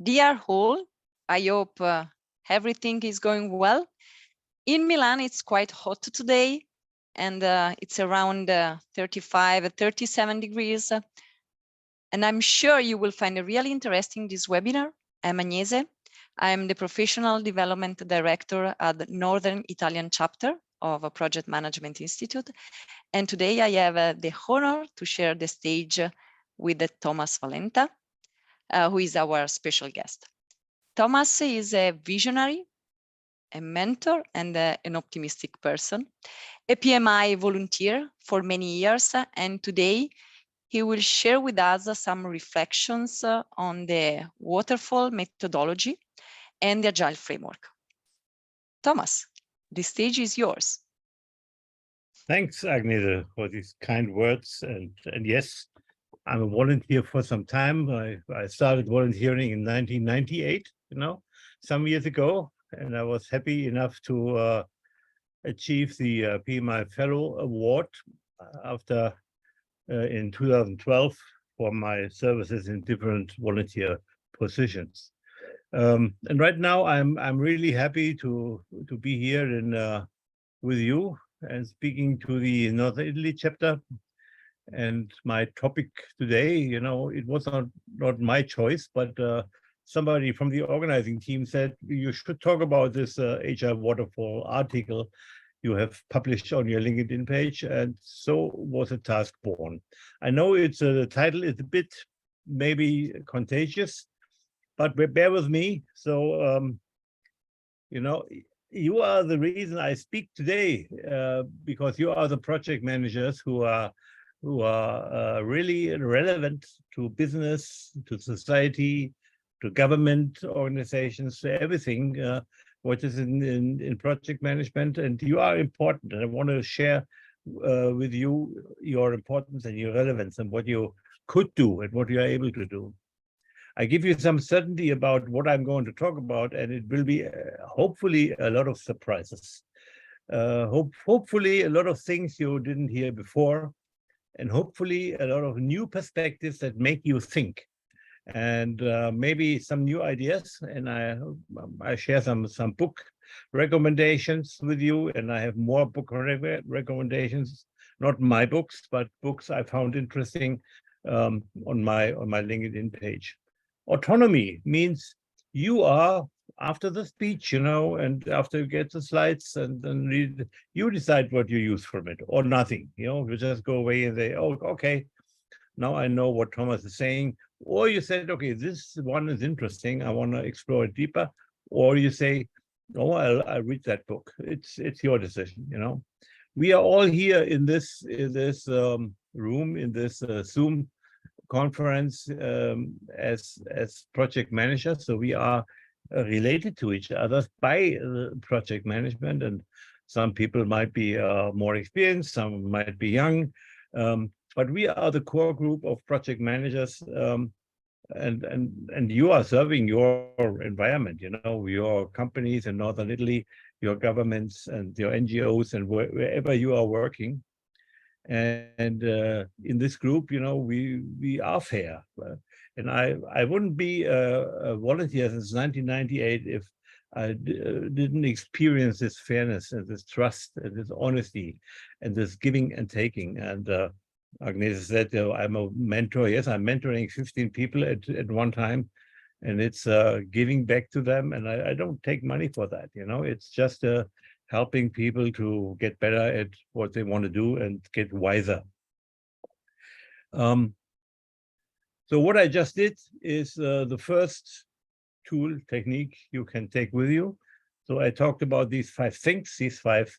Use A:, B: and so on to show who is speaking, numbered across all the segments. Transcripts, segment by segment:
A: Dear all, I hope everything is going well. In Milan, it's quite hot today, and it's around 35, 37 degrees. And I'm sure you will find it really interesting this webinar. I'm Agnese. I'm the Professional Development Director at the Northern Italian chapter of a Project Management Institute. And today I have the honor to share the stage with Thomas Walenta, who is our special guest. Thomas is a visionary, a mentor, and an optimistic person, a PMI volunteer for many years, and today he will share with us some reflections on the waterfall methodology and the Agile framework. Thomas, the stage is yours.
B: Thanks, Agnese, for these kind words. And yes, I'm a volunteer for some time. I started volunteering in 1998, some years ago, and I was happy enough to achieve the PMI Fellow Award after in 2012 for my services in different volunteer positions. And right now, I'm really happy to be here with you and speaking to the Northern Italy chapter. And my topic today, it was not my choice, but somebody from the organizing team said you should talk about this Agile Waterfall article you have published on your LinkedIn page, and so was a task born. I know the title is a bit maybe contagious, but bear with me. So, you are the reason I speak today, because you are the project managers who are really relevant to business, to society, to government organizations, to everything what is in project management, and you are important. And I want to share with you your importance and your relevance and what you could do and what you are able to do. I give you some certainty about what I'm going to talk about, and it will be hopefully a lot of surprises. Hopefully a lot of things you didn't hear before, and hopefully a lot of new perspectives that make you think, and maybe some new ideas. And I share some book recommendations with you, and I have more book recommendations, not my books, but books I found interesting on my LinkedIn page. Autonomy means you are, after the speech, and after you get the slides and then read, you decide what you use from it or nothing. You just go away and say, oh, okay, now I know what Thomas is saying. Or you said, okay, this one is interesting, I want to explore it deeper. Or you say, oh, I'll read that book. It's your decision. We are all here in this room, in this Zoom conference as project managers. So we are related to each other by project management, and some people might be more experienced, some might be young, but we are the core group of project managers, and you are serving your environment, your companies in Northern Italy, your governments and your NGOs, and wherever you are working. And in this group, we are fair. And I wouldn't be a volunteer since 1998 if I didn't experience this fairness and this trust and this honesty and this giving and taking. And Agnese said, I'm a mentor. Yes, I'm mentoring 15 people at one time. And it's giving back to them. And I don't take money for that. It's just helping people to get better at what they want to do and get wiser. So what I just did is the first tool technique you can take with you. So I talked about these 5 things, these 5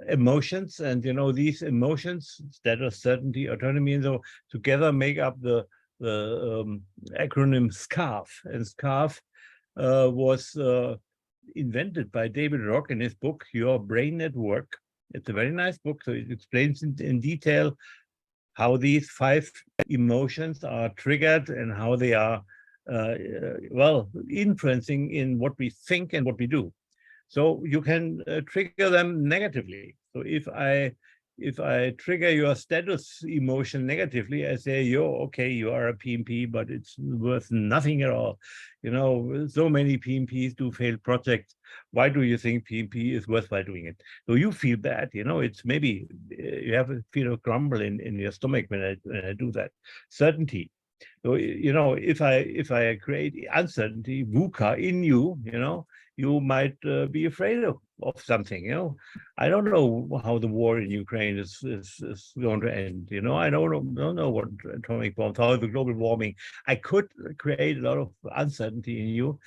B: emotions, and these emotions, status, certainty, autonomy, and so together make up the acronym SCARF. And SCARF was invented by David Rock in his book, Your Brain at Work. It's a very nice book. So it explains in detail how these 5 emotions are triggered and how they are, influencing in what we think and what we do. So you can trigger them negatively. So if I if I trigger your status emotion negatively, I say, okay, you are a PMP, but it's worth nothing at all. You know, so many PMPs do failed projects. Why do you think PMP is worthwhile doing it? So you feel bad, you know, it's maybe you have a feel of grumble in your stomach when I do that. Certainty. So, you know, if I create uncertainty, VUCA in you, you know, you might be afraid of something, you know. I don't know how the war in Ukraine is going to end, you know. I don't know what atomic bombs, how the global warming. I could create a lot of uncertainty in you.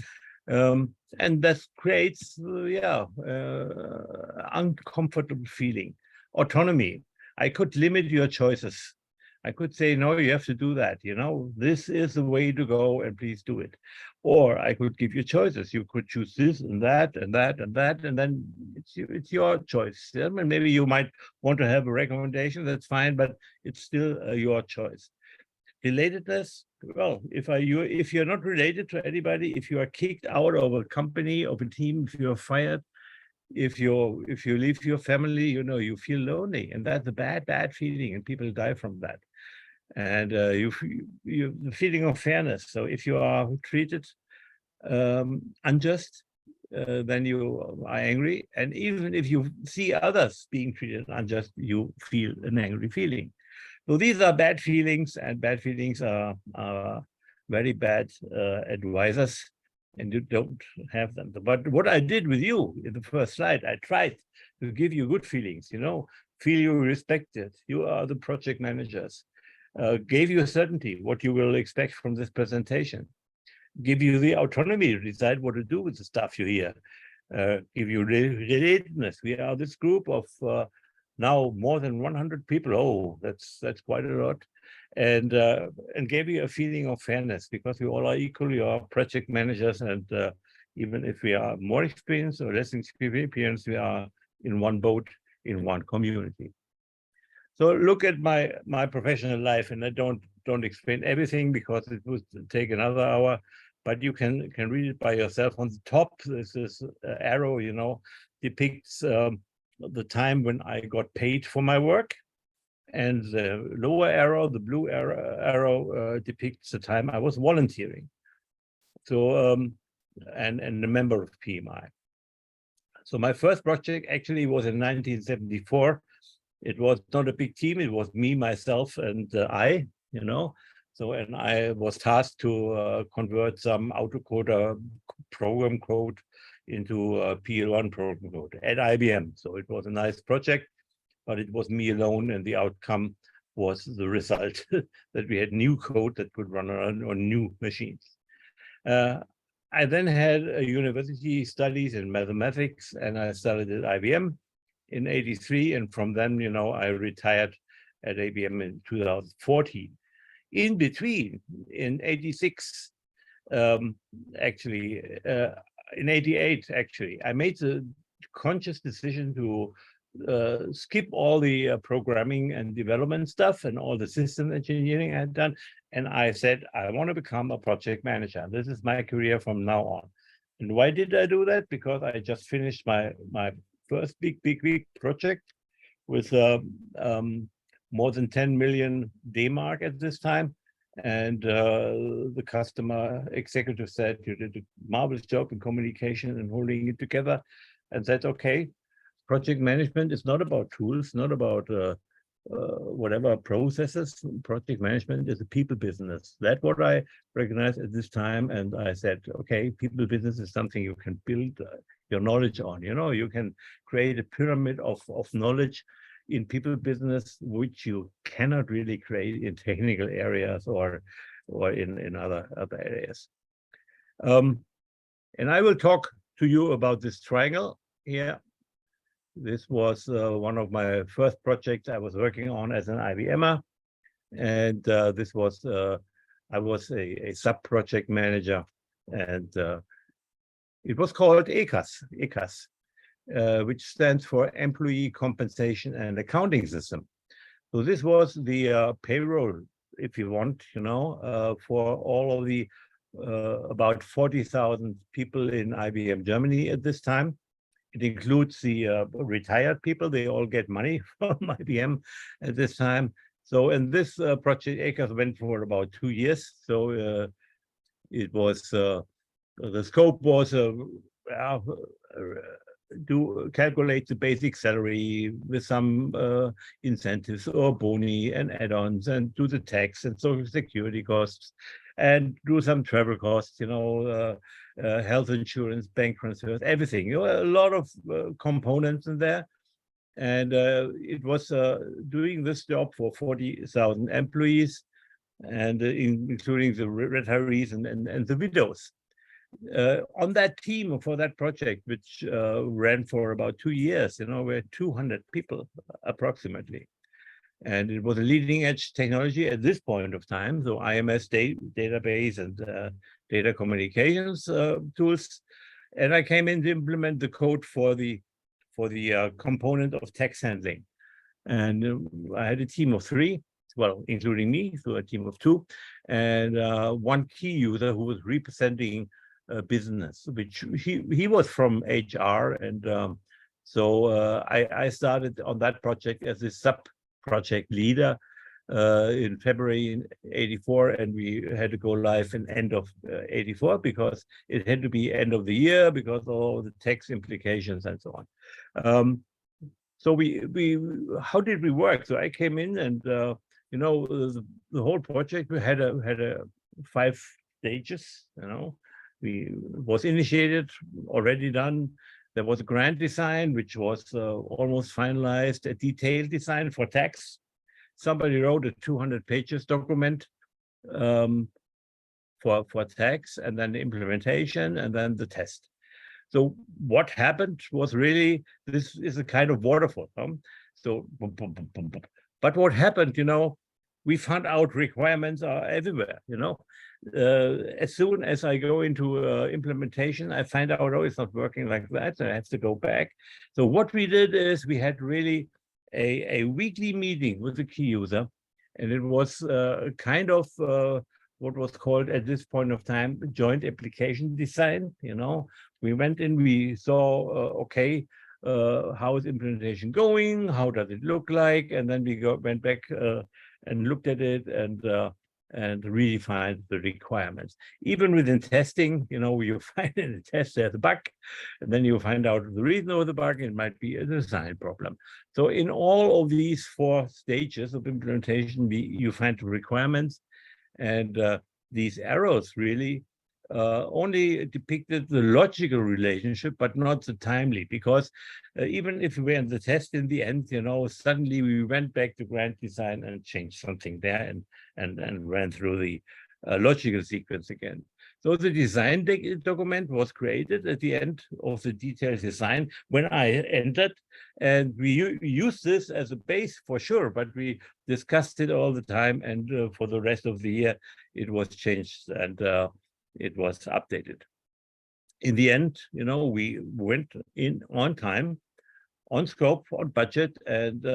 B: And that creates, uncomfortable feeling. Autonomy. I could limit your choices. I could say, no, you have to do that. You know, this is the way to go and please do it. Or I could give you choices. You could choose this and that and that and that. And then it's your choice. Yeah? And maybe you might want to have a recommendation. That's fine, but it's still your choice. Relatedness, well, if you're not related to anybody, if you are kicked out of a company, of a team, if you're fired, if you leave your family, you know, you feel lonely, and that's a bad feeling, and people die from that. And the feeling of fairness. So if you are treated unjust, then you are angry, and even if you see others being treated unjust, you feel an angry feeling. So these are bad feelings, and bad feelings are very bad advisors, and you don't have them. But what I did with you in the first slide, I tried to give you good feelings, you know, feel you respected. You are the project managers. Gave you certainty, what you will expect from this presentation. Give you the autonomy to decide what to do with the stuff you hear. Give you relatedness. We are this group of now more than 100 people. Oh, that's quite a lot. And gave you a feeling of fairness, because we all are equal. We are project managers, and even if we are more experienced or less experienced, we are in one boat, in one community. So look at my professional life, and I don't explain everything because it would take another hour, but you can read it by yourself. On the top, this arrow, you know, depicts the time when I got paid for my work, and the lower arrow, the blue arrow, depicts the time I was volunteering. So and a member of PMI. So my first project actually was in 1974. It was not a big team. It was me, myself, and I, you know. So, and I was tasked to convert some autocoder program code into PL1 program code at IBM. So it was a nice project, but it was me alone, and the outcome was the result that we had new code that could run on new machines. I then had university studies in mathematics, and I studied at IBM in '83, and from then, you know, I retired at IBM in 2014. In between, in '86, actually, in '88, actually, I made the conscious decision to skip all the programming and development stuff and all the system engineering I had done. And I said, I want to become a project manager. This is my career from now on. And why did I do that? Because I just finished my first big project with more than 10 million D-Mark at this time. And the customer executive said, you did a marvelous job in communication and holding it together. And said, okay, project management is not about tools, not about whatever processes. Project management is a people business. That's what I recognized at this time. And I said, okay, people business is something you can build your knowledge on. You know, you can create a pyramid of knowledge in people business, which you cannot really create in technical areas or in other areas. And I will talk to you about this triangle here. This was one of my first projects I was working on as an IBMer. And this was, I was a sub-project manager, and it was called ECAS, which stands for Employee Compensation and Accounting System. So this was the payroll, if you want, you know, for all of the about 40,000 people in IBM Germany at this time. It includes the retired people. They all get money from IBM at this time. So, and this project ACAS went for about 2 years. So it was the scope was to calculate the basic salary with some incentives or boni and add-ons, and do the tax and social security costs, and do some travel costs, health insurance, bank transfers, everything. A lot of components in there. And it was doing this job for 40,000 employees, and including the retirees and the widows. On that team for that project, which ran for about 2 years, we had 200 people approximately. And it was a leading edge technology at this point of time. So IMS database and data communications tools. And I came in to implement the code for the component of text handling. And I had a team of 3, well, including me, so a team of 2, and one key user who was representing business, which he was from HR. And so I started on that project as a sub-project leader in February 84, and we had to go live in end of 84 because it had to be end of the year because of all the tax implications and so on. So how did we work? So I came in, and the whole project we had 5 stages. Was initiated, already done. There was a grand design, which was almost finalized, a detailed design for tax. Somebody wrote a 200 pages document for tax, and then the implementation, and then the test. So what happened was really, this is a kind of waterfall. So, but what happened, we found out requirements are everywhere, as soon as I go into implementation, I find out, oh, it's not working like that, so I have to go back. So what we did is we had really a weekly meeting with the key user, and it was kind of what was called at this point of time joint application design. We went in, we saw, okay, how is implementation going? How does it look like? And then we went back and looked at it and redefined the requirements. Even within testing, you find in a test there's a bug, and then you find out the reason of the bug. It might be a design problem. So in all of these 4 stages of implementation, you find the requirements, and these arrows really only depicted the logical relationship, but not the timely, because even if we were in the test in the end, suddenly we went back to grand design and changed something there and ran through the logical sequence again. So the design document was created at the end of the detailed design when I entered, and we used this as a base for sure, but we discussed it all the time, and for the rest of the year, it was changed and it was updated. In the end, we went in on time, on scope, on budget, and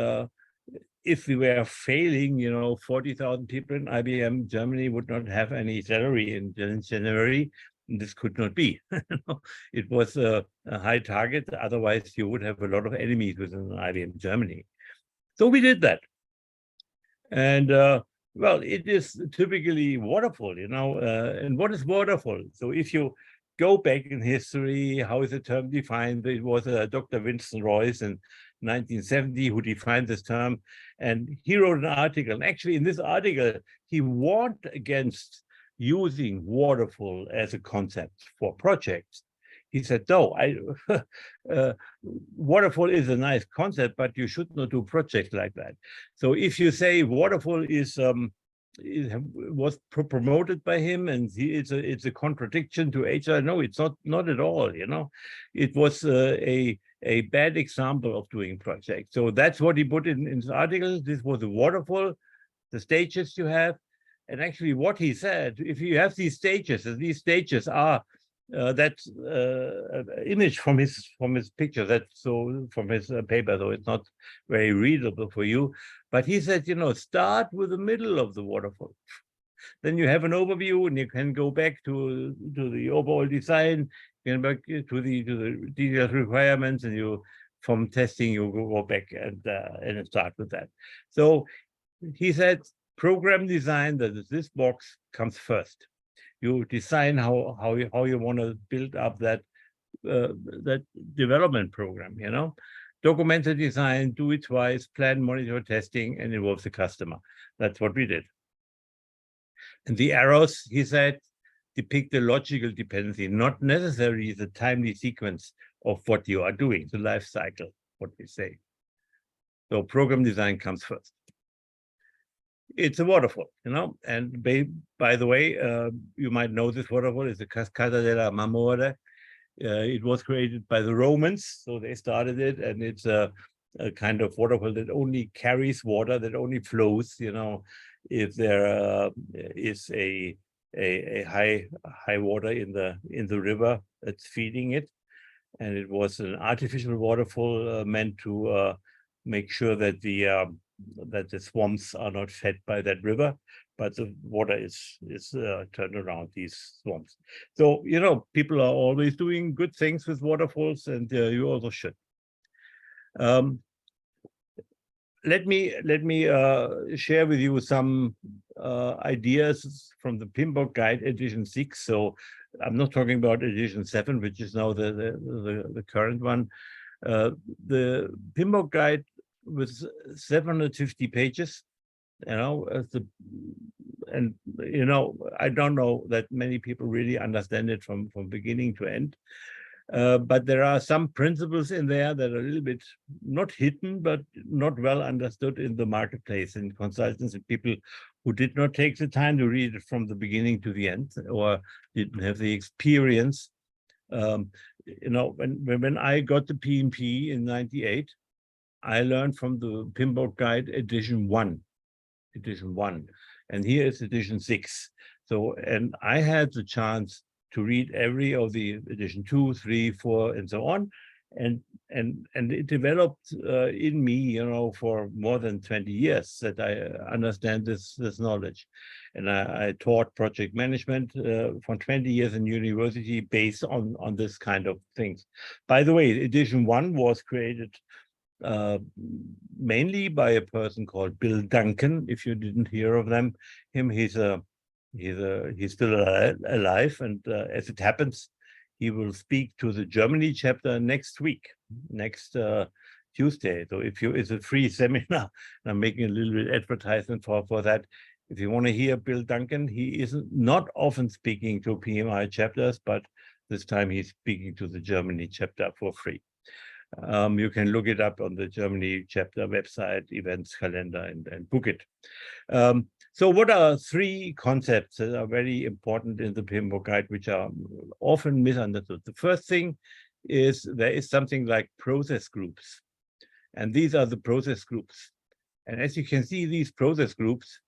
B: if we were failing, 40,000 people in IBM Germany would not have any salary in January. This could not be. It was a high target. Otherwise, you would have a lot of enemies within IBM Germany. So we did that. And well, it is typically waterfall, and what is waterfall? So if you go back in history, how is the term defined? It was Dr. Winston Royce in 1970 who defined this term, and he wrote an article. And actually, in this article, he warned against using waterfall as a concept for projects. He said, no, waterfall is a nice concept, but you should not do projects like that. So if you say waterfall was promoted by him and it's a contradiction to HR, no, it's not at all. It was a bad example of doing projects. So that's what he put in his article. This was a waterfall, the stages you have. And actually what he said, if you have these stages, and these stages are that image from his picture, from his paper, though it's not very readable for you. But he said, start with the middle of the waterfall. Then you have an overview, and you can go back to the overall design, you know, back to the detailed requirements, and you from testing you go back and start with that. So he said, program design, that is this box, comes first. You design how you want to build up that development program, you know. Document the design, do it twice, plan, monitor, testing, and involve the customer. That's what we did. And the arrows, he said, depict the logical dependency, not necessarily the timely sequence of what you are doing, the life cycle, what we say. So program design comes first. It's a waterfall, you know, and by the way, you might know this waterfall is the Cascata della Marmora. It was created by the Romans, so they started it, and it's a kind of waterfall that only carries water, that only flows, you know, if there is a high water in the river that's feeding it. And it was an artificial waterfall meant to make sure that the swamps are not fed by that river, but the water is turned around these swamps. So, you know, people are always doing good things with waterfalls, and you also should. Let me share with you some ideas from the PMBOK Guide edition 6. So I'm not talking about edition 7, which is now the current one. The PMBOK Guide with 750 pages, you know, and you know, I don't know that many people really understand it from beginning to end. But there are some principles in there that are a little bit not hidden, but not well understood in the marketplace, and consultants and people who did not take the time to read it from the beginning to the end, or didn't have the experience. You know, when I got the PMP in '98, I learned from the PMBOK Guide edition 1, and here is edition 6. So, and I had the chance to read every of the edition 2, 3, 4, and so on, and it developed in me, you know, for more than 20 years that I understand this knowledge, and I taught project management for 20 years in university based on this kind of things. By the way, edition 1 was created mainly by a person called Bill Duncan. If you didn't hear of him, he's still alive, and as it happens, he will speak to the Germany chapter next week, next Tuesday. So it's a free seminar. I'm making a little bit advertisement for that. If you want to hear Bill Duncan, he is not often speaking to PMI chapters, but this time he's speaking to the Germany chapter for free. You can look it up on the Germany chapter website, events calendar, and book it. So what are 3 concepts that are very important in the PMBOK Guide, which are often misunderstood? The first thing is there is something like process groups, and these are the process groups. And as you can see, these process groups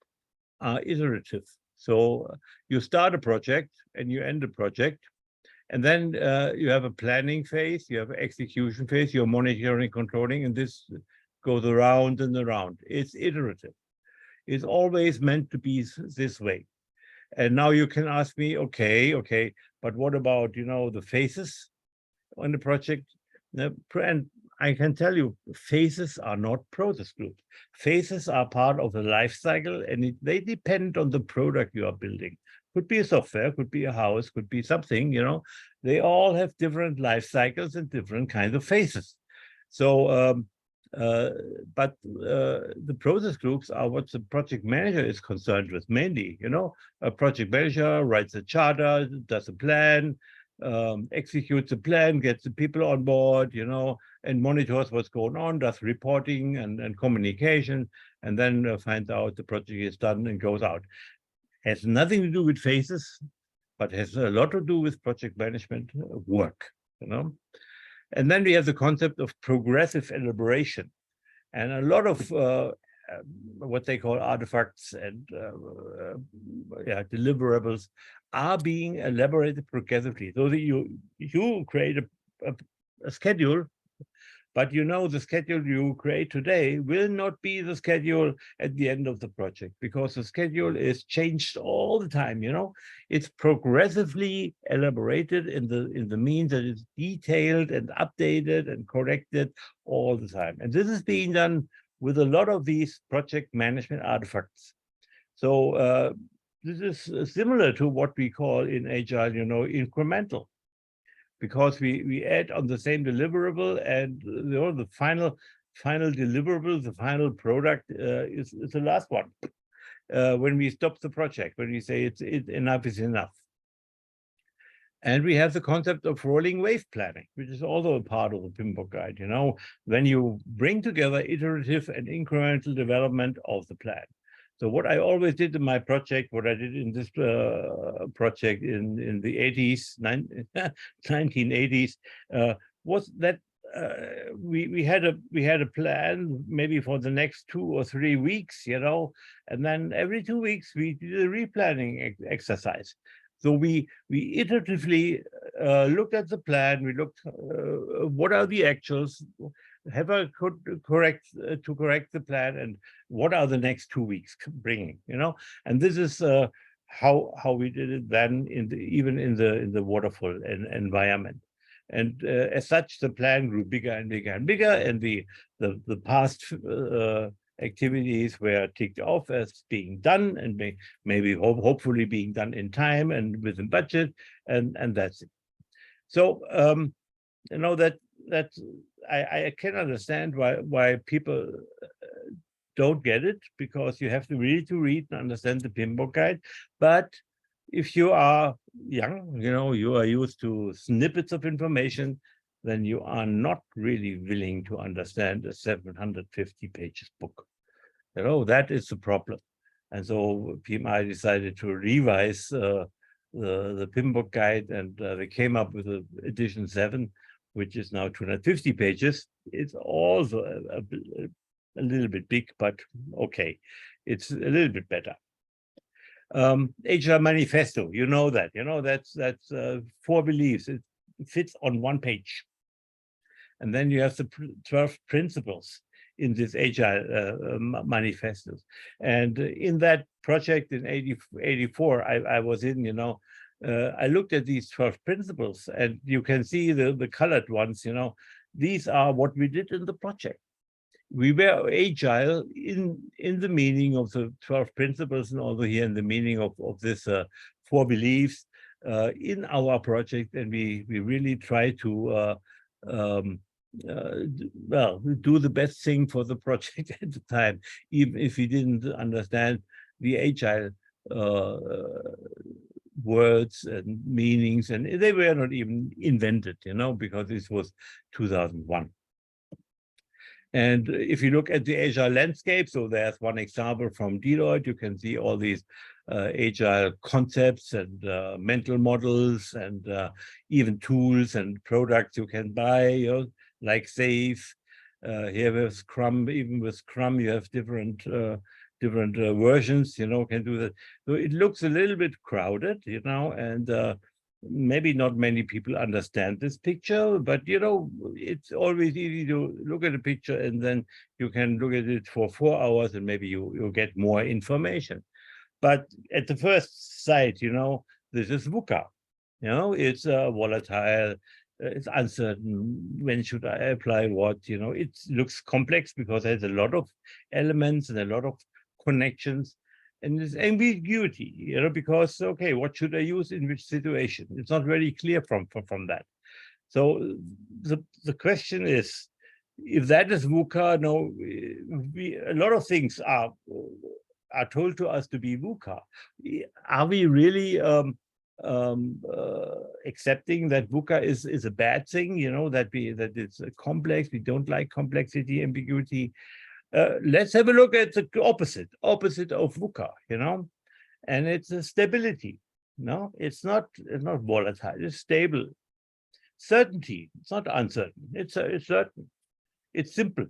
B: are iterative. So you start a project and you end a project, and then you have a planning phase, you have an execution phase, you're monitoring, controlling, and this goes around and around. It's iterative. It's always meant to be this way. And now you can ask me, okay, but what about, you know, the phases on the project? And I can tell you, phases are not process groups. Phases are part of the life cycle, and they depend on the product you are building. Could be a software, could be a house, could be something, you know. They all have different life cycles and different kinds of phases. So, but the process groups are what the project manager is concerned with mainly, you know. A project manager writes a charter, does a plan, executes a plan, gets the people on board, you know, and monitors what's going on, does reporting and communication, and then finds out the project is done and goes out. Has nothing to do with phases, but has a lot to do with project management work, you know. And then we have the concept of progressive elaboration, and a lot of what they call artifacts and deliverables are being elaborated progressively. So that you create a schedule But you know, the schedule you create today will not be the schedule at the end of the project, because the schedule is changed all the time. You know, it's progressively elaborated in the means that it's detailed and updated and corrected all the time. And this is being done with a lot of these project management artifacts. So this is similar to what we call in Agile, you know, incremental, because we add on the same deliverable, and you know, the final deliverable, the final product is the last one. When we stop the project, when we say it's enough is enough. And we have the concept of rolling wave planning, which is also a part of the PMBOK guide. You know, when you bring together iterative and incremental development of the plan. So what I always did in my project, what I did in this project in the 80s, 1980s, was that we had a plan maybe for the next 2 or 3 weeks, you know, and then every 2 weeks we did a replanning exercise. So we iteratively looked at the plan. We looked what are the actuals, have I correct the plan, and what are the next 2 weeks bringing, you know? And this is how we did it then even in the waterfall environment. And as such, the plan grew bigger and bigger and bigger, and the past activities were ticked off as being done, and maybe hopefully being done in time and within budget, and that's it. So you know, that I can understand why people don't get it, because you have to really read and understand the PMBOK guide. But if you are young, you know, you are used to snippets of information, then you are not really willing to understand a 750 pages book. You know, that is the problem. And so PMI decided to revise the PMBOK guide, and they came up with edition 7, which is now 250 pages. It's also a little bit big, but okay, it's a little bit better. Agile Manifesto, you know that, that's 4 beliefs. It fits on 1 page. And then you have the 12 principles in this Agile manifestos. And in that project in 84, I was in, I looked at these 12 principles, and you can see the colored ones, these are what we did in the project. We were agile in the meaning of the 12 principles, and also here in the meaning of this 4 beliefs in our project. And we really try to do the best thing for the project at the time, even if we didn't understand the agile words and meanings, and they were not even invented, because this was 2001. And if you look at the Agile landscape, so there's one example from Deloitte, you can see all these Agile concepts and mental models, and even tools and products you can buy, like SAFe. Here with Scrum, even with Scrum, you have different versions, can do that. So it looks a little bit crowded, and maybe not many people understand this picture, but it's always easy to look at a picture, and then you can look at it for 4 hours, and maybe you'll get more information. But at the first sight, this is VUCA. It's volatile, it's uncertain. When should I apply what? It looks complex because there's a lot of elements and a lot of connections. And there's ambiguity, because, okay, what should I use in which situation? It's not very clear from that. So the question is, if that is VUCA, no, a lot of things are told to us to be VUCA. Are we really accepting that VUCA is a bad thing? That it's complex. We don't like complexity, ambiguity. Let's have a look at the opposite of VUCA, and it's a stability. No, it's not volatile, it's stable. Certainty, it's not uncertain, it's certain. It's simple,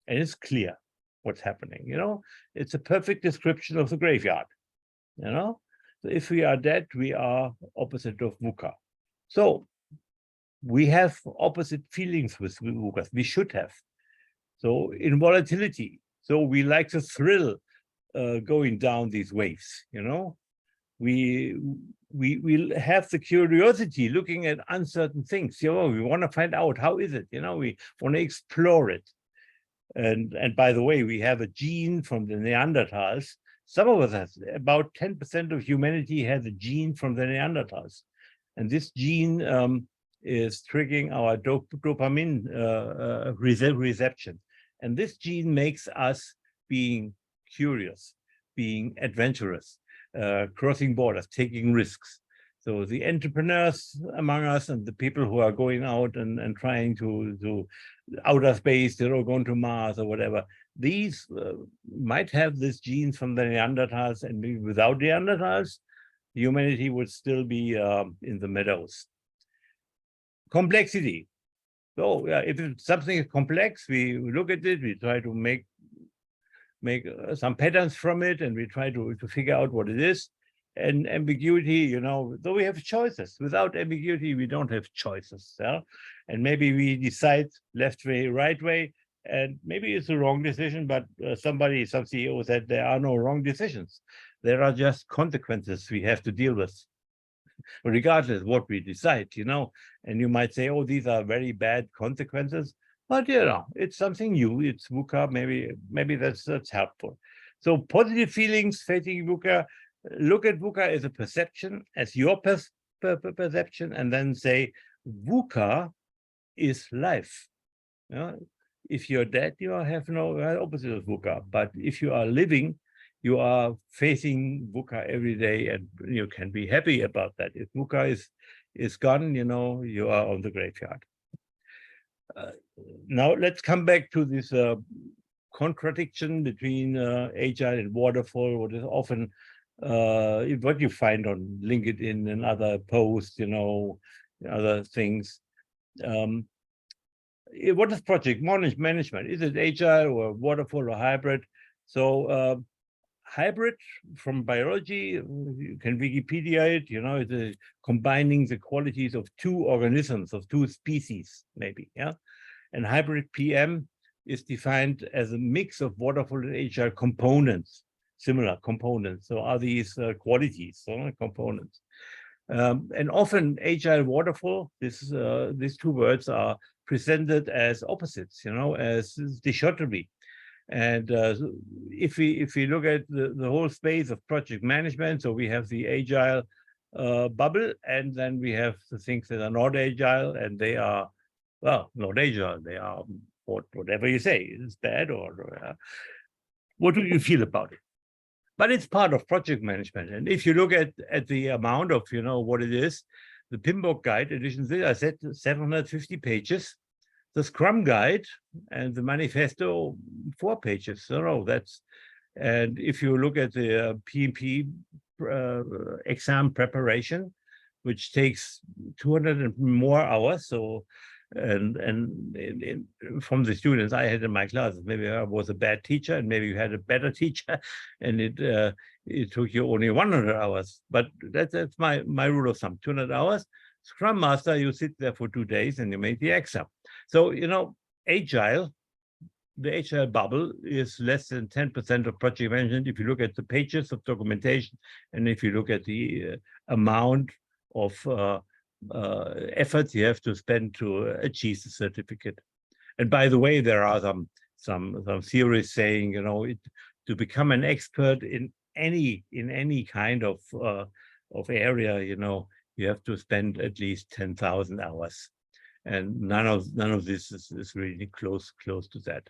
B: and it's clear what's happening, It's a perfect description of the graveyard, So if we are dead, we are opposite of VUCA. So we have opposite feelings with VUCA. We should have. So in volatility, so we like the thrill going down these waves, you know. We have the curiosity looking at uncertain things. You know, we want to find out how is it, you know, we want to explore it. And by the way, we have a gene from the Neanderthals. Some of us have, about 10% of humanity has a gene from the Neanderthals. And this gene is triggering our dopamine reception. And this gene makes us being curious, being adventurous, crossing borders, taking risks. So the entrepreneurs among us and the people who are going out and trying to outer space, you know, going to Mars or whatever, these might have this genes from the Neanderthals, and maybe without Neanderthals, humanity would still be in the meadows. Complexity. So if something is complex, we look at it, we try to make some patterns from it, and we try to figure out what it is. And ambiguity, you know, though we have choices. Without ambiguity, we don't have choices. Yeah? And maybe we decide left way, right way, and maybe it's a wrong decision, but some CEO said there are no wrong decisions. There are just consequences we have to deal with, regardless of what we decide, you know. And you might say, oh, these are very bad consequences, but you know, it's something new, it's VUCA, maybe that's helpful. So positive feelings facing VUCA, look at VUCA as a perception, as your perception, and then say, VUCA is life. You know? If you're dead, you have no opposite of VUCA, but if you are living, you are facing VUCA every day, and you can be happy about that. If VUCA is gone, you know, you are on the graveyard. Now let's come back to this contradiction between Agile and Waterfall, what is often what you find on LinkedIn and other posts, you know, other things. What is project management? Is it Agile or Waterfall or hybrid? So hybrid from biology, you can Wikipedia it, you know, it's combining the qualities of two organisms, of two species, maybe, yeah? And hybrid PM is defined as a mix of Waterfall and Agile components, similar components. So are these qualities, components. And often Agile Waterfall, these two words are presented as opposites, you know, as dichotomy. And if we look at the whole space of project management, so we have the Agile bubble, and then we have the things that are not Agile, and they are, well, not Agile, they are whatever you say is bad, or what do you feel about it? But it's part of project management. And if you look at the amount of, you know, what it is, the PMBOK guide edition, I said 750 pages. The Scrum guide and the manifesto, 4 pages. So no, that's, and if you look at the PMP exam preparation, which takes 200 and more hours. So, and from the students I had in my classes, maybe I was a bad teacher, and maybe you had a better teacher, and it took you only 100 hours. But that's my rule of thumb: 200 hours. Scrum Master, you sit there for 2 days and you make the exam. So, you know, Agile, the Agile bubble is less than 10% of project management if you look at the pages of documentation, and if you look at the amount of efforts you have to spend to achieve the certificate. And by the way, there are some theories saying, you know, to become an expert in any kind of area, you know, you have to spend at least 10,000 hours, and none of this is really close to that.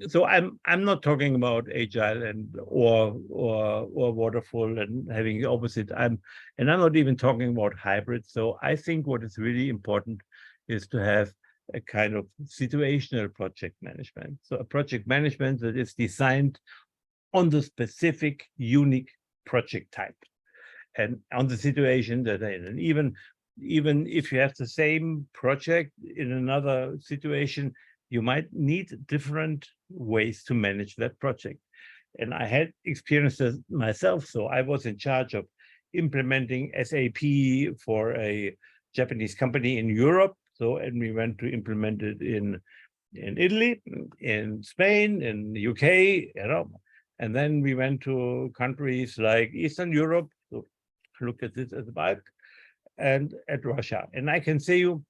B: So I'm not talking about Agile and or Waterfall and having the opposite. I'm not even talking about hybrid. So I think what is really important is to have a kind of situational project management. So a project management that is designed on the specific, unique project type and on the situation that they're in. And even if you have the same project in another situation, you might need different ways to manage that project. And I had experiences myself. So I was in charge of implementing SAP for a Japanese company in Europe. So, and we went to implement it in Italy, in Spain, in the UK, and then we went to countries like Eastern Europe, so look at this as a bulk, and at Russia. And I can say you,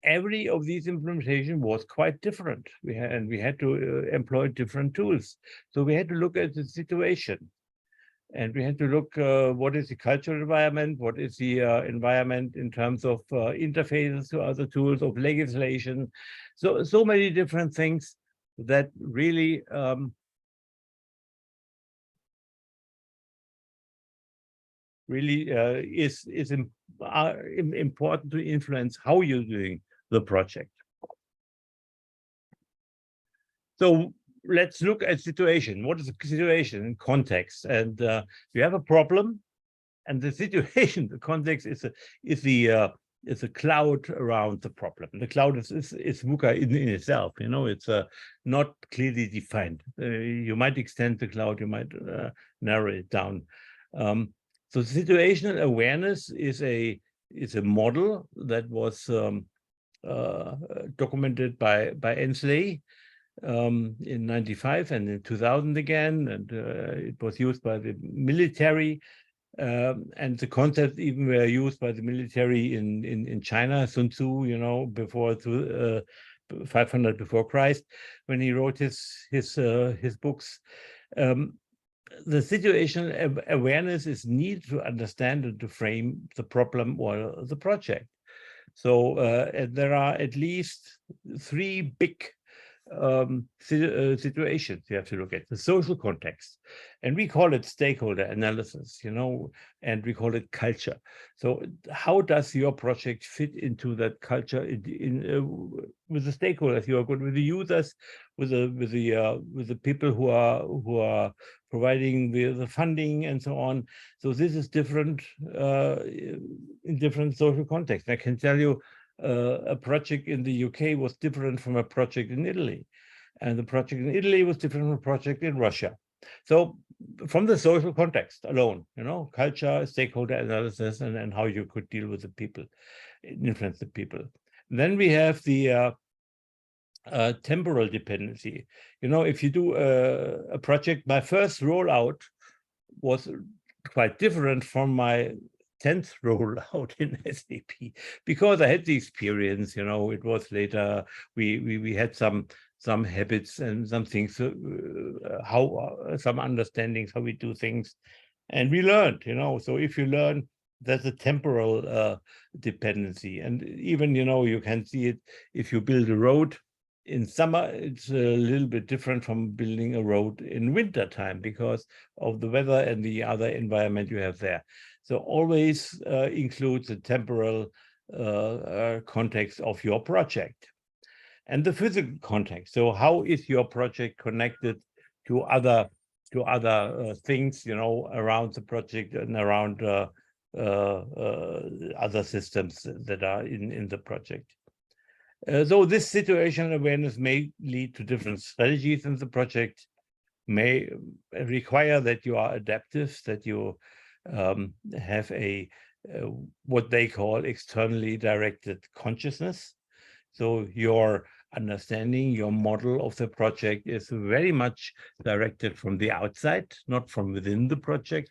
B: every of these implementation was quite different. We had to employ different tools. So we had to look at the situation. And we had to look what is the cultural environment, what is the environment in terms of interfaces to other tools, of legislation. So many different things that really is important to influence how you're doing the project. So let's look at situation. What is the situation in context? And you have a problem, and the situation, the context is a cloud around the problem. The cloud is VUCA in itself. It's not clearly defined. You might extend the cloud, you might narrow it down. So situational awareness is a model that was documented by Ensley in 95 and in 2000 again, and it was used by the military, and the concepts even were used by the military in China. Sun Tzu, before 500 before Christ, when he wrote his books. The situational awareness is needed to understand and to frame the problem or the project. So there are at least 3 big situations you have to look at. The social context, and we call it stakeholder analysis, and we call it culture. So how does your project fit into that culture with the stakeholders? You are good with the users, with the people who are providing the funding and so on. So this is different in different social contexts. I can tell you a project in the UK was different from a project in Italy, and the project in Italy was different from a project in Russia. So from the social context alone, culture, stakeholder analysis, and how you could deal with the people, influence the people. Then we have the temporal dependency. If you do a project, my first rollout was quite different from my 10th rollout in SAP, because I had the experience. It was later, we had some habits and some things, some understandings how we do things, and we learned. So if you learn, that's a temporal dependency. And even you can see it if you build a road in summer. It's a little bit different from building a road in winter time because of the weather and the other environment you have there. So always include the temporal context of your project and the physical context. So how is your project connected to other things, around the project and around other systems that are in the project. So this situational awareness may lead to different strategies in the project, may require that you are adaptive, that you have a what they call externally directed consciousness. So your understanding, your model of the project is very much directed from the outside, not from within the project.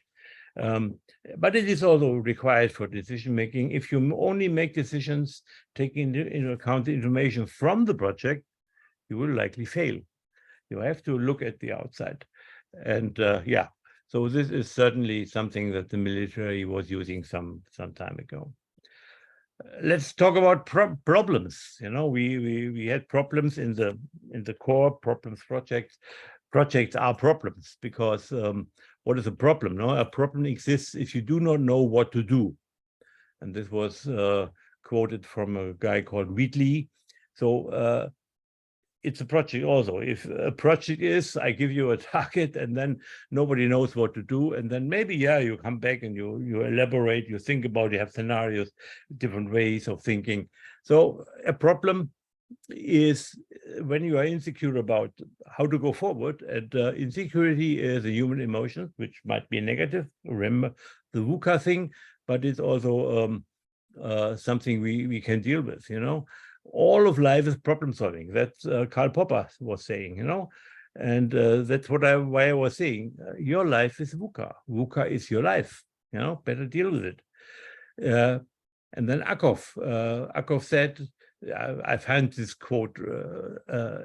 B: But it is also required for decision making. If you only make decisions taking into account the information from the project, you will likely fail. You have to look at the outside. And yeah, so this is certainly something that the military was using some time ago. Let's talk about problems. We had problems in the core problems projects. Projects are problems because what is a problem? No, a problem exists if you do not know what to do. And this was quoted from a guy called Wheatley. So it's a project also. If a project is, I give you a target and then nobody knows what to do. And then maybe, yeah, you come back and you elaborate, you think about, you have scenarios, different ways of thinking. So a problem is when you are insecure about how to go forward. And insecurity is a human emotion, which might be negative. Remember the VUCA thing, but it's also something we can deal with, you know. All of life is problem solving. That's Karl Popper was saying, you know, and that's why I was saying your life is VUCA. VUCA is your life, you know, better deal with it. And then Akov said, I find this quote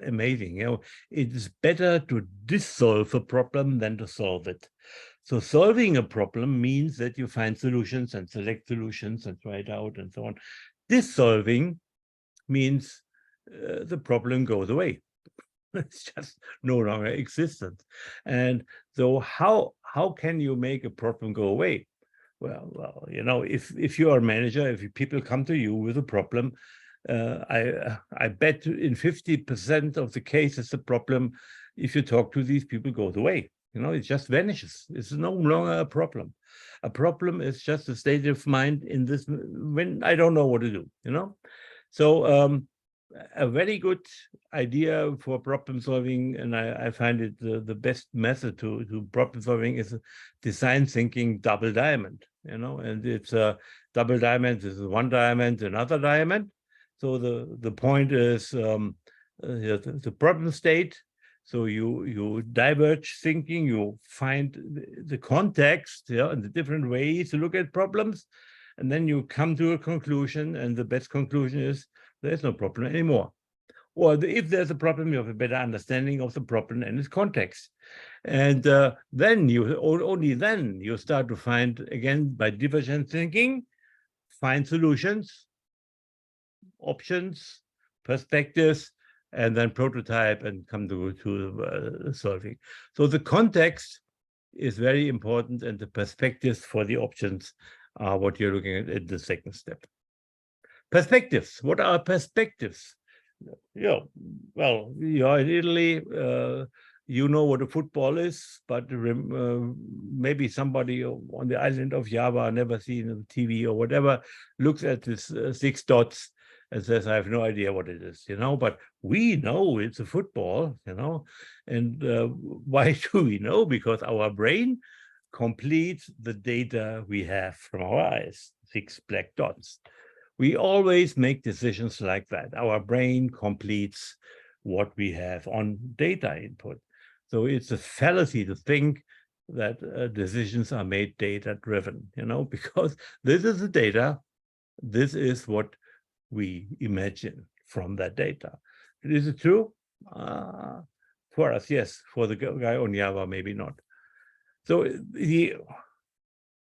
B: amazing, you know, it is better to dissolve a problem than to solve it. So solving a problem means that you find solutions and select solutions and try it out and so on. Dissolving means the problem goes away. It's just no longer existent. And so how can you make a problem go away? Well, you know, if you are a manager, if people come to you with a problem, I bet in 50% of the cases, the problem, if you talk to these people, goes away. You know, it just vanishes. It's no longer a problem. A problem is just a state of mind in this when I don't know what to do. You know, so a very good idea for problem solving, and I find it the best method to problem solving is design thinking double diamond. You know, and it's a double diamond. This is one diamond, another diamond. So the point is the problem state. So you diverge thinking, you find the context, yeah, and the different ways to look at problems, and then you come to a conclusion, and the best conclusion is there's no problem anymore. Or if there's a problem, you have a better understanding of the problem and its context. And then only then you start to find, again, by divergent thinking, find solutions, options, perspectives, and then prototype and come to solving. So the context is very important, and the perspectives for the options are what you're looking at in the second step. Perspectives. What are perspectives? Yeah, well, you're in Italy, you know what a football is, but maybe somebody on the island of Java, never seen on TV or whatever, looks at this 6 dots and says, I have no idea what it is, you know, but we know it's a football, you know, and why do we know? Because our brain completes the data we have from our eyes, 6 black dots. We always make decisions like that. Our brain completes what we have on data input. So it's a fallacy to think that decisions are made data-driven, you know, because this is the data. This is what we imagine from that data. Is it true? For us, yes. For the guy on Java, maybe not. So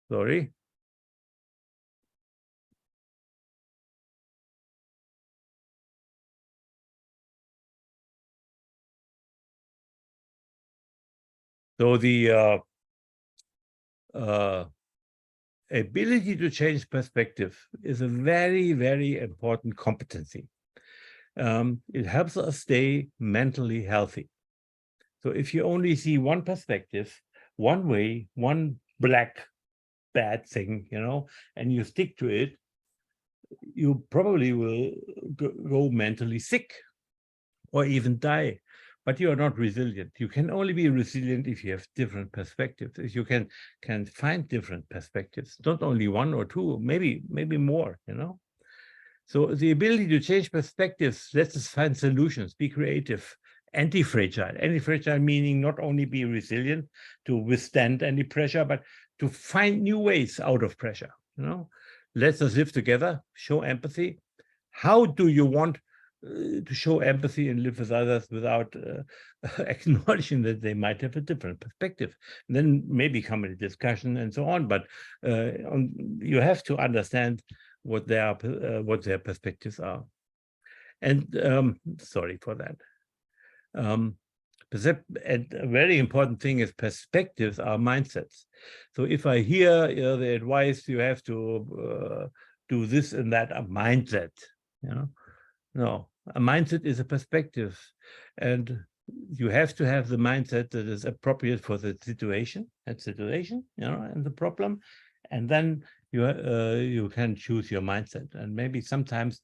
B: sorry. So the ability to change perspective is a very, very important competency. It helps us stay mentally healthy. So if you only see one perspective, one way, one black, bad thing, you know, and you stick to it, you probably will go mentally sick or even die. But you are not resilient. You can only be resilient if you have different perspectives. If you can find different perspectives, not only one or two, maybe more, you know. So the ability to change perspectives lets us find solutions, be creative, anti-fragile. Anti-fragile meaning not only be resilient to withstand any pressure, but to find new ways out of pressure, you know. Let us live together, show empathy. How do you want to show empathy and live with others without acknowledging that they might have a different perspective? And then maybe come in a discussion and so on, but you have to understand what their perspectives are. And sorry for that. And a very important thing is perspectives are mindsets. So if I hear the advice, you have to do this and that, a mindset, you know. No, a mindset is a perspective, and you have to have the mindset that is appropriate for the situation, you know, and the problem, and then you can choose your mindset. And maybe sometimes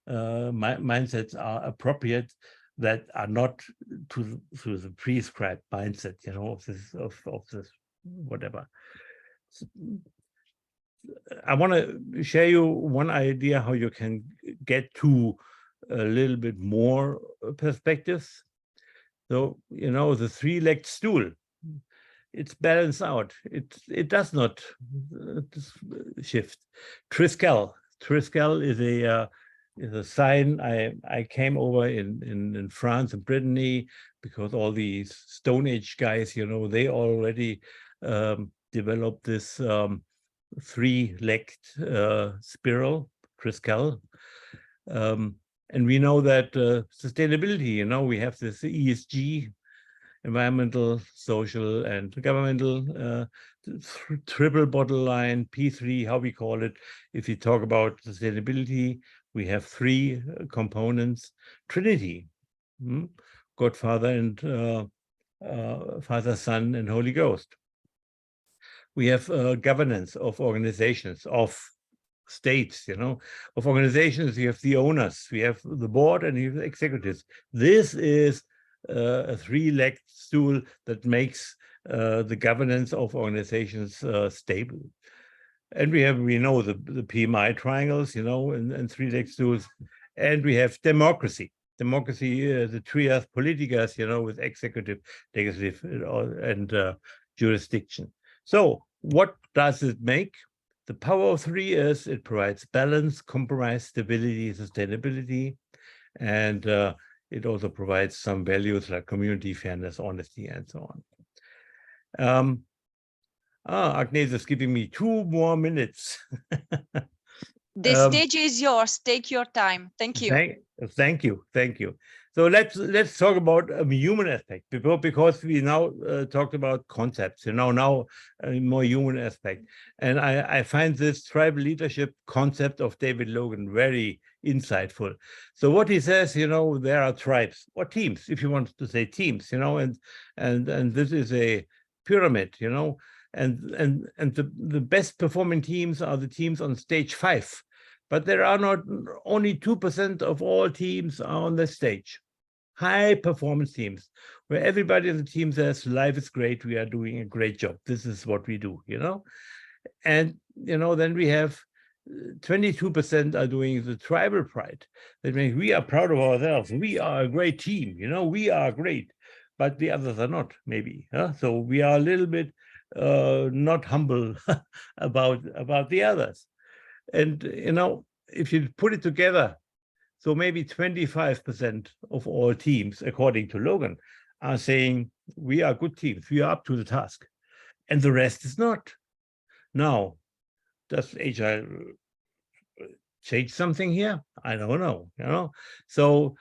B: mindsets are appropriate that are not to the prescribed mindset, you know, of this whatever. I want to share you one idea how you can get to a little bit more perspectives. So, you know, the three-legged stool, it's balanced out. It does not shift. Triskel is a sign. I came over in France and Brittany because all these Stone Age guys, you know, they already developed this three-legged spiral, Triskel. And we know that sustainability, you know, we have this ESG, environmental, social, and governmental, triple bottom line, P3, how we call it. If you talk about sustainability, we have three components. Trinity, God, Father, and Father, Son, and Holy Ghost. We have governance of organizations, of states, you know, of organizations. You have the owners, we have the board, and you have the executives. This is a three-legged stool that makes the governance of organizations stable. And we know the PMI triangles, you know, and three-legged stools. And we have democracy. Democracy, the trias politicas, you know, with executive, legislative, and jurisdiction. So what does it make? The power of three is it provides balance, compromise, stability, sustainability, and it also provides some values like community, fairness, honesty, and so on. Agnes is giving me 2 more minutes.
A: The stage is yours. Take your time. Thank you.
B: Thank you. So let's talk about a human aspect because we now talked about concepts. You know, now a more human aspect, and I find this tribal leadership concept of David Logan very insightful. So what he says, you know, there are tribes or teams, if you want to say teams, you know, and this is a pyramid, you know, and the best performing teams are the teams on stage 5. But there are not only 2% of all teams are on the stage. High performance teams, where everybody in the team says, life is great, we are doing a great job. This is what we do, you know? And, you know, then we have 22% are doing the tribal pride. That means we are proud of ourselves. We are a great team, you know, we are great. But the others are not, maybe. So we are a little bit not humble about the others. And, you know, if you put it together, so maybe 25% of all teams, according to Logan, are saying, we are good teams, we are up to the task. And the rest is not. Now, does Agile change something here? I don't know, you know? So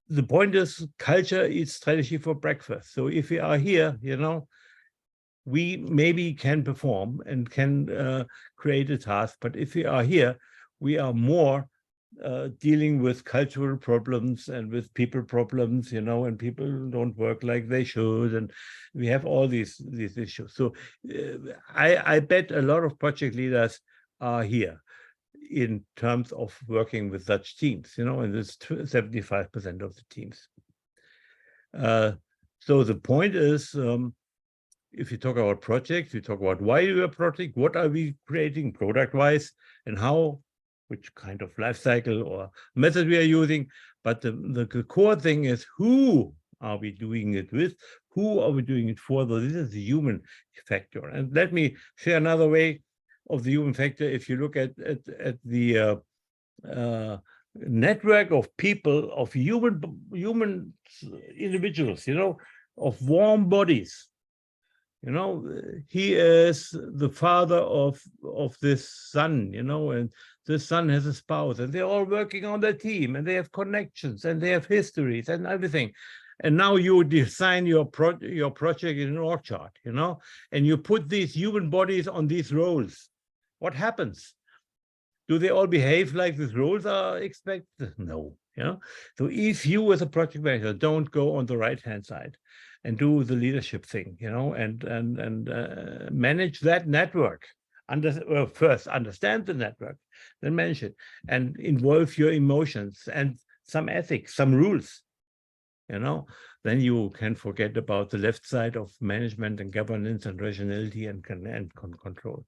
B: the point is, culture eats strategy for breakfast. So if we are here, you know, we maybe can perform and can create a task, but if we are here, we are more dealing with cultural problems and with people problems, you know, and people don't work like they should, and we have all these issues. So I bet a lot of project leaders are here in terms of working with such teams, you know, and it's 75% of the teams. So the point is, if you talk about projects, you talk about why you are a project, what are we creating product-wise, and how, which kind of life cycle or method we are using. But the core thing is, who are we doing it with? Who are we doing it for? So this is the human factor. And let me share another way of the human factor. If you look at the network of people, of human individuals, you know, of warm bodies. You know, he is the father of this son, you know, and this son has a spouse, and they're all working on their team, and they have connections, and they have histories and everything. And now you design your project in an org chart, you know, and you put these human bodies on these roles. What happens? Do they all behave like these roles are expected? No, you know. So if you as a project manager don't go on the right-hand side and do the leadership thing, you know, and manage that network. First, understand the network, then manage it, and involve your emotions and some ethics, some rules, you know. then you can forget about the left side of management and governance and rationality and control.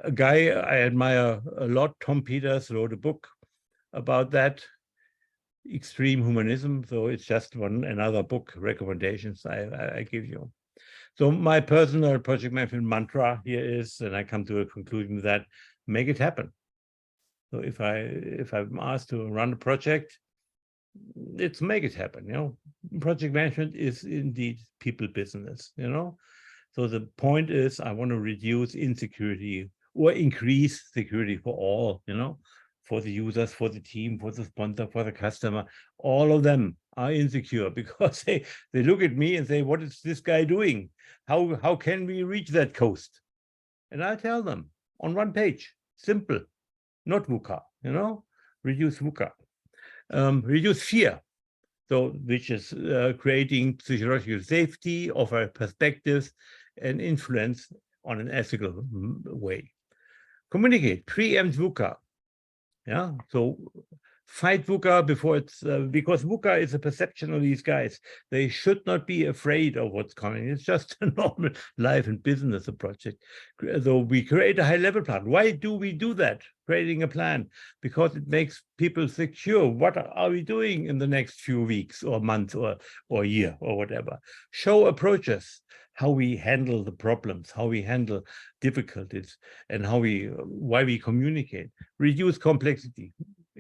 B: A guy I admire a lot, Tom Peters, wrote a book about that, Extreme Humanism. So it's just another book recommendations I give you. So my personal project management mantra here is, and I come to a conclusion that make it happen. So if I'm asked to run a project, let's make it happen. You know, project management is indeed people business. You know, so the point is I want to reduce insecurity or increase security for all. You know, for the users, for the team, for the sponsor, for the customer. All of them are insecure because they look at me and say, what is this guy doing? How can we reach that coast? And I tell them on one page, simple, not VUCA, you know, reduce VUCA, reduce fear. So which is creating psychological safety, offer perspectives and influence on an ethical way. Communicate, preempt VUCA. Yeah, so fight VUCA before it's, because VUCA is a perception of these guys. They should not be afraid of what's coming. It's just a normal life and business project. So we create a high level plan. Why do we do that? Creating a plan, because it makes people secure. What are we doing in the next few weeks or months or year or whatever? Show approaches, how we handle the problems, how we handle difficulties, and why we communicate. Reduce complexity.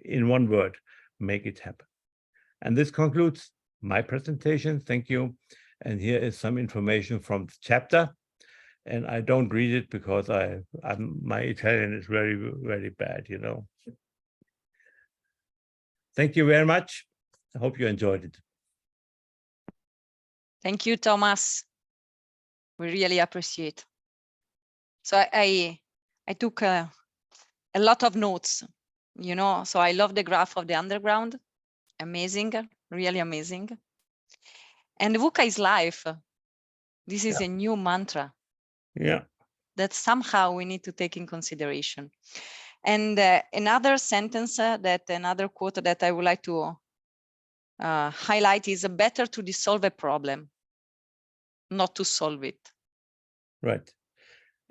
B: In one word, make it happen. And this concludes my presentation. Thank you. And here is some information from the chapter. And I don't read it because my Italian is very, very bad, you know. Thank you very much. I hope you enjoyed it.
A: Thank you, Thomas. We really appreciate. So I took a lot of notes, you know, so I love the graph of the underground. Amazing, really amazing. And VUCA is life. This is a new mantra.
B: Yeah.
A: That somehow we need to take in consideration. And another sentence, another quote that I would like to highlight is better to dissolve a problem, not to solve it.
B: Right.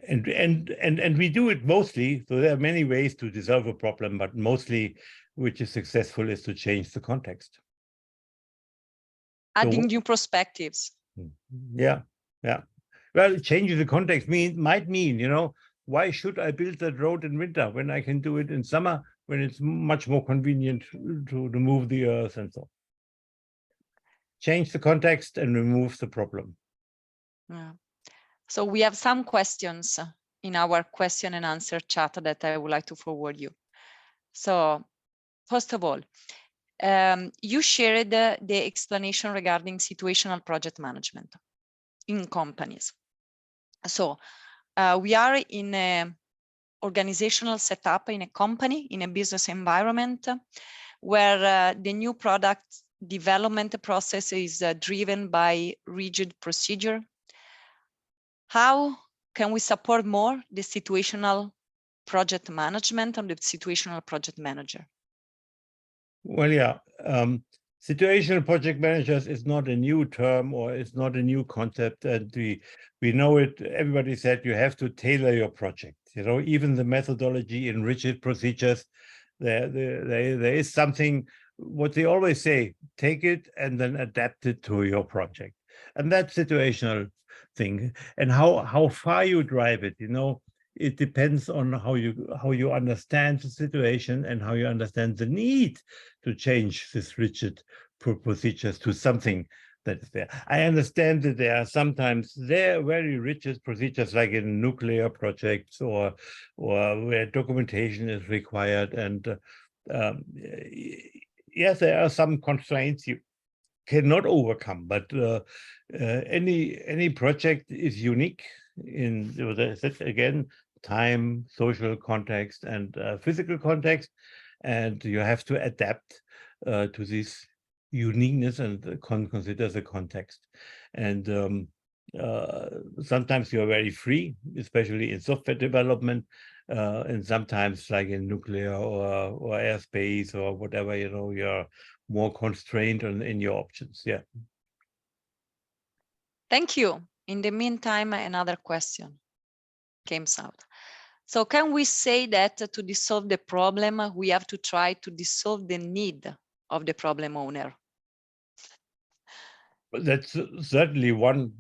B: And we do it mostly. So there are many ways to dissolve a problem, but mostly which is successful is to change the context.
A: Adding new perspectives.
B: Yeah, yeah. Well, changing the context might mean, you know, why should I build that road in winter when I can do it in summer when it's much more convenient to remove the earth and so on. Change the context and remove the problem.
A: Yeah. So we have some questions in our question and answer chat that I would like to forward you. So first of all, you shared the explanation regarding situational project management in companies. So we are in an organizational setup in a company, in a business environment where the new product development process is driven by rigid procedure. How can we support more the situational project management and the situational project manager?
B: Well, yeah, situational project managers is not a new term or it's not a new concept, and we know it. Everybody said you have to tailor your project. You know, even the methodology in rigid procedures, there is something. What they always say: take it and then adapt it to your project, and that situational thing and how far you drive it. You know, it depends on how you understand the situation and how you understand the need to change this rigid procedures to something that is there. I understand that there are sometimes very rigid procedures, like in nuclear projects or where documentation is required, and yes, there are some constraints you cannot overcome, but any project is unique in again time, social context, and physical context, and you have to adapt to this uniqueness and consider the context. And sometimes you're very free, especially in software development, and sometimes like in nuclear or airspace or whatever, you know, you're more constrained in your options. Yeah.
A: Thank you. In the meantime, another question came out. So can we say that to solve the problem, we have to try to dissolve the need of the problem owner?
B: That's certainly one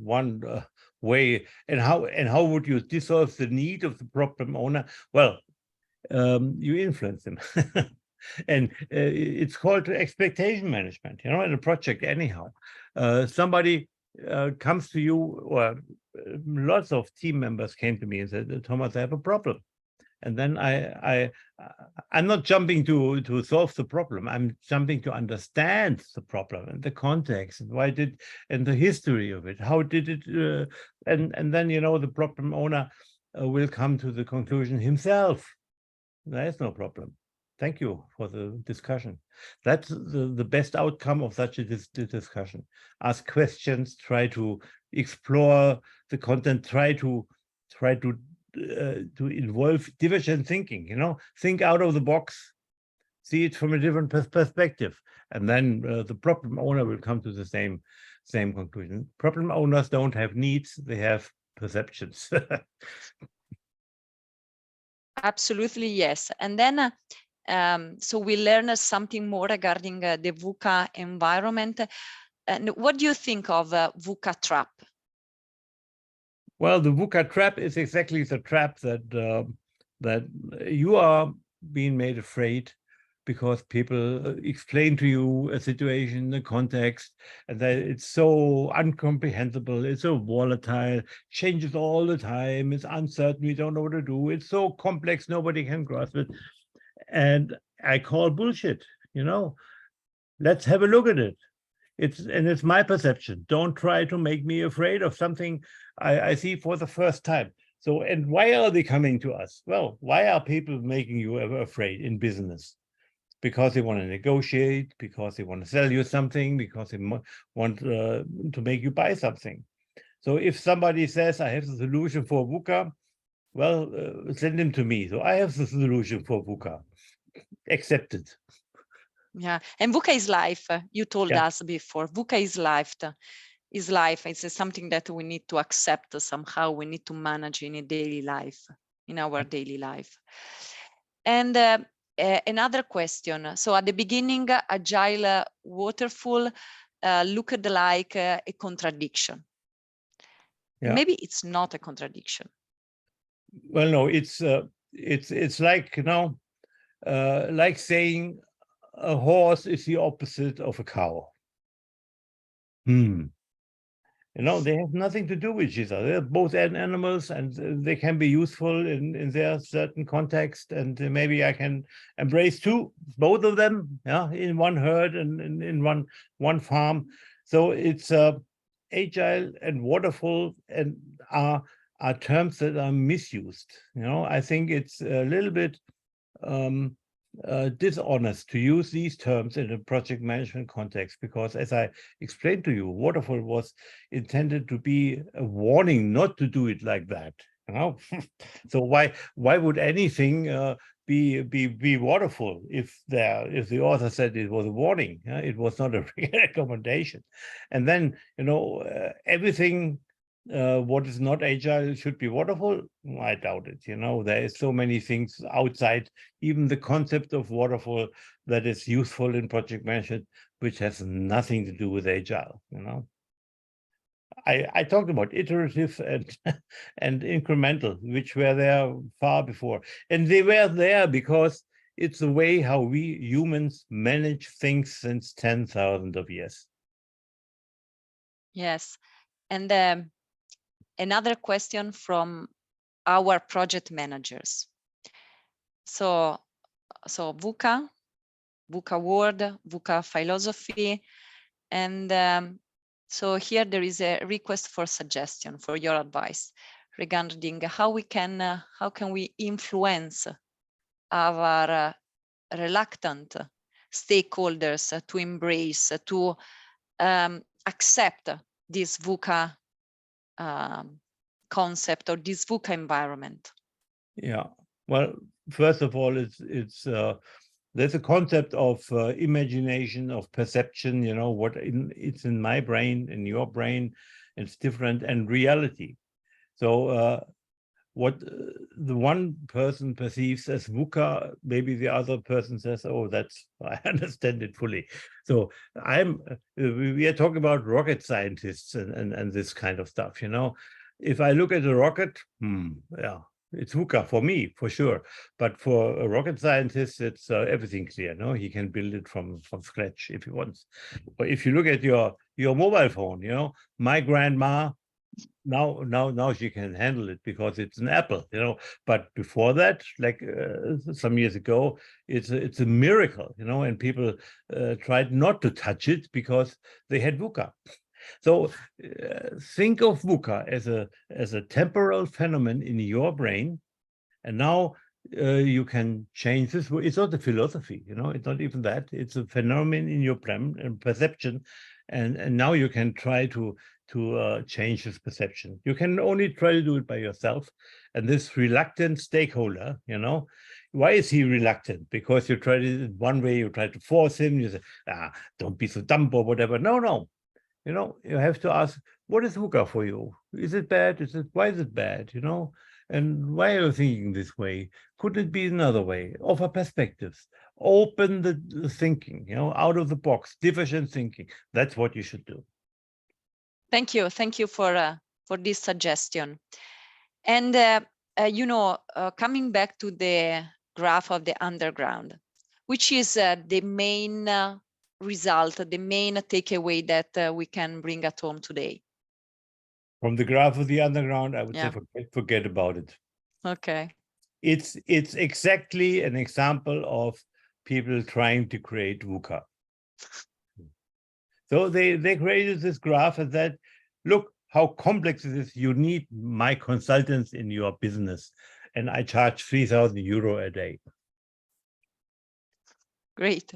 B: way. And how would you dissolve the need of the problem owner? Well, you influence them. And it's called expectation management, in a project anyhow. Somebody comes to you, or lots of team members came to me and said, Thomas, I have a problem. And then I'm not jumping to solve the problem. I'm jumping to understand the problem and the context and and the history of it. How did it? And then the problem owner will come to the conclusion himself. There is no problem. Thank you for the discussion. That's the best outcome of such a discussion. Ask questions, try to explore the content, try to involve divergent thinking, think out of the box, see it from a different perspective. And then the problem owner will come to the same conclusion. Problem owners don't have needs, they have perceptions.
A: Absolutely, yes. And then, so we learned something more regarding the VUCA environment. And what do you think of VUCA trap?
B: Well, the VUCA trap is exactly the trap that you are being made afraid because people explain to you a situation, the context, and that it's so incomprehensible, it's so volatile, changes all the time, it's uncertain, we don't know what to do, it's so complex, nobody can grasp it. And I call bullshit, Let's have a look at it. It's my perception. Don't try to make me afraid of something I see for the first time. So, and why are they coming to us? Well, why are people making you afraid in business? Because they want to negotiate, because they want to sell you something, because they want to make you buy something. So if somebody says, I have the solution for VUCA, well, send him to me. So I have the solution for VUCA. Accept it.
A: Yeah, and VUCA is life. You told us before, VUCA is life. Is life. It's something that we need to accept somehow. We need to manage in a daily life, in our daily life. And another question. So at the beginning, Agile Waterfall looked like a contradiction. Yeah. Maybe it's not a contradiction.
B: Well, no, it's like, like saying a horse is the opposite of a cow. They have nothing to do with each other. They're both animals, and they can be useful in their certain context. And maybe I can embrace both of them, in one herd and in one farm. So it's agile and waterfall and are terms that are misused. I think it's a little bit dishonest to use these terms in a project management context, because as I explained to you, waterfall was intended to be a warning not to do it like that. So why would anything be waterfall if the author said it was a warning? It was not a recommendation. And then everything what is not agile should be waterfall? I doubt it. There is so many things outside even the concept of waterfall that is useful in project management, which has nothing to do with agile. I talked about iterative and incremental, which were there far before. And they were there because it's the way how we humans manage things since 10,000 of years.
A: Yes. And another question from our project managers. So VUCA word, VUCA philosophy, and so here there is a request for suggestion, for your advice regarding how can we influence our reluctant stakeholders to embrace, to accept this VUCA concept or this VUCA environment.
B: Yeah, well, first of all, it's There's a concept of imagination, of perception, you know, it's in my brain, in your brain, it's different, and reality. So what the one person perceives as VUCA, maybe the other person says, oh, I understand it fully. So we are talking about rocket scientists and this kind of stuff, you know. If I look at a rocket, yeah, it's VUCA for me, for sure. But for a rocket scientist, it's everything clear, no? He can build it from scratch if he wants. But if you look at your mobile phone, you know, my grandma, now she can handle it because it's an Apple, you know. But before that, like some years ago, it's a miracle, you know, and people tried not to touch it because they had VUCA. So think of VUCA as a temporal phenomenon in your brain, and now you can change this. It's not a philosophy, you know. It's not even that. It's a phenomenon in your perception, and now you can try to change this perception. You can only try to do it by yourself. And this reluctant stakeholder, you know, why is he reluctant? Because you tried it one way, you try to force him. You say, don't be so dumb or whatever. No. You know, you have to ask, what is VUCA for you? Is it bad? Why is it bad? You know, and why are you thinking this way? Could it be another way? Offer perspectives. Open the thinking, you know, out of the box, divergent thinking. That's what you should do.
A: Thank you for this suggestion. And you know, coming back to the graph of the underground, which is the main result, the main takeaway that we can bring at home today.
B: From the graph of the underground, I would say forget about it.
A: Okay.
B: It's exactly an example of people trying to create VUCA. So they created this graph and said, look how complex it is. You need my consultants in your business, and I charge 3,000 euro a day.
A: Great.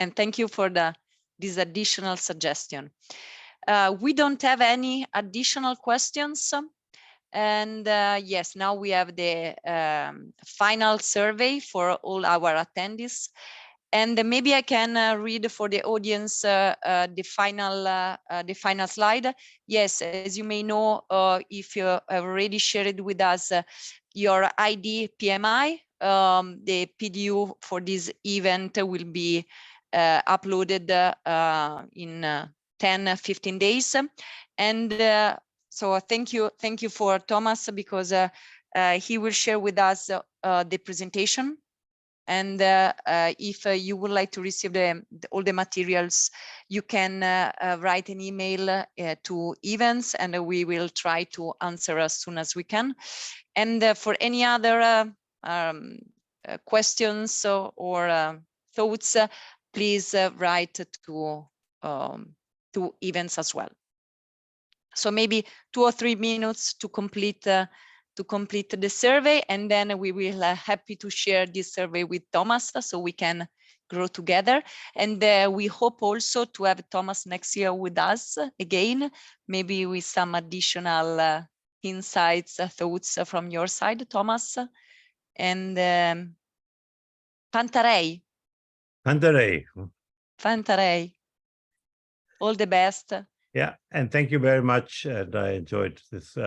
A: And thank you for this additional suggestion. We don't have any additional questions. And yes, now we have the final survey for all our attendees. And maybe I can read for the audience the final slide. Yes, as you may know, if you have already shared with us your ID PMI, the PDU for this event will be uploaded in 10-15 days. And so thank you for Thomas, because he will share with us the presentation. And if you would like to receive all the materials, you can write an email to Evans, and we will try to answer as soon as we can. And for any other questions or thoughts, please write to Evans as well. So maybe 2 or 3 minutes to complete the survey, and then we will happy to share this survey with Thomas so we can grow together. And we hope also to have Thomas next year with us again, maybe with some additional insights, thoughts from your side, Thomas. And Pantarei. All the best.
B: Yeah, and thank you very much. And I enjoyed this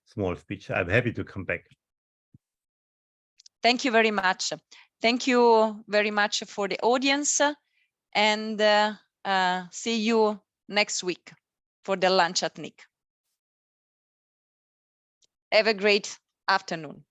B: small speech. I'm happy to come back.
A: Thank you very much. Thank you very much for the audience, and see you next week for the lunch at Nick. Have a great afternoon.